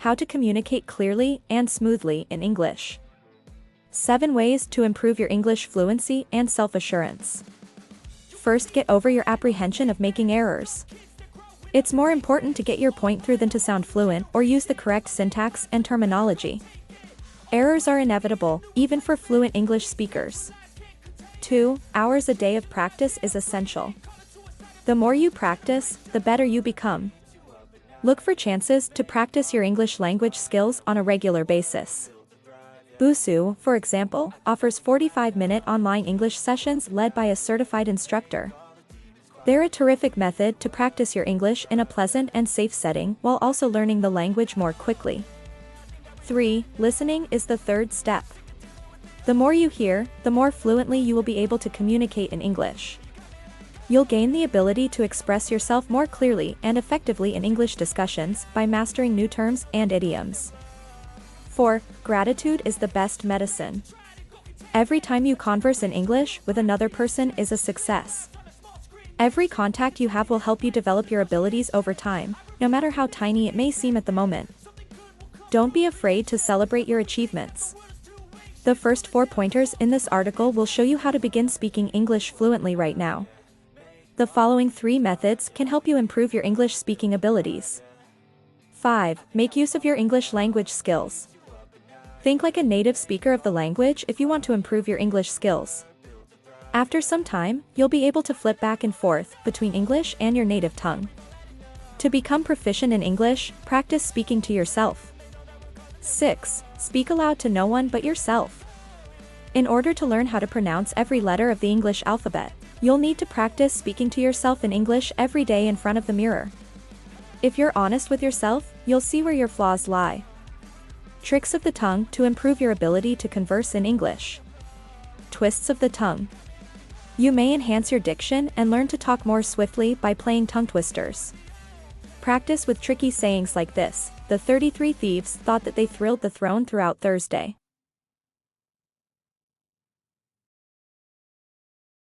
how to communicate clearly and smoothly in English. 7 ways to improve your English fluency and self-assurance. First, get over your apprehension of making errors. It's more important to get your point through than to sound fluent or use the correct syntax and terminology. Errors are inevitable, even for fluent English speakers. 2 hours a day of practice is essential. The more you practice, the better you become. Look for chances to practice your English language skills on a regular basis. Busuu, for example, offers 45-minute online English sessions led by a certified instructor. They're a terrific method to practice your English in a pleasant and safe setting while also learning the language more quickly. 3 listening is the third step. The more you hear, the more fluently you will be able to communicate in English. You'll gain the ability to express yourself more clearly and effectively in English discussions by mastering new terms and idioms. 4 gratitude is the best medicine. Every time you converse in English with another person is a success. Every contact you have will help you develop your abilities over time, no matter how tiny it may seem at the moment. Don't be afraid to celebrate your achievements. The first 4 pointers in this article will show you how to begin speaking English fluently right now. The following 3 methods can help you improve your English speaking abilities. 5 make use of your English language skills. Think like a native speaker of the language if you want to improve your English skills. After some time, you'll be able to flip back and forth between English and your native tongue. To become proficient in English, practice speaking to yourself. 6 speak aloud to no one but yourself. In order to learn how to pronounce every letter of the English alphabet, you'll need to practice speaking to yourself in English every day in front of the mirror. If you're honest with yourself, you'll see where your flaws lie. Tricks of the tongue to improve your ability to converse in English. Twists of the tongue. You may enhance your diction and learn to talk more swiftly by playing tongue twisters. Practice with tricky sayings like this: the 33 thieves thought that they thrilled the throne throughout Thursday.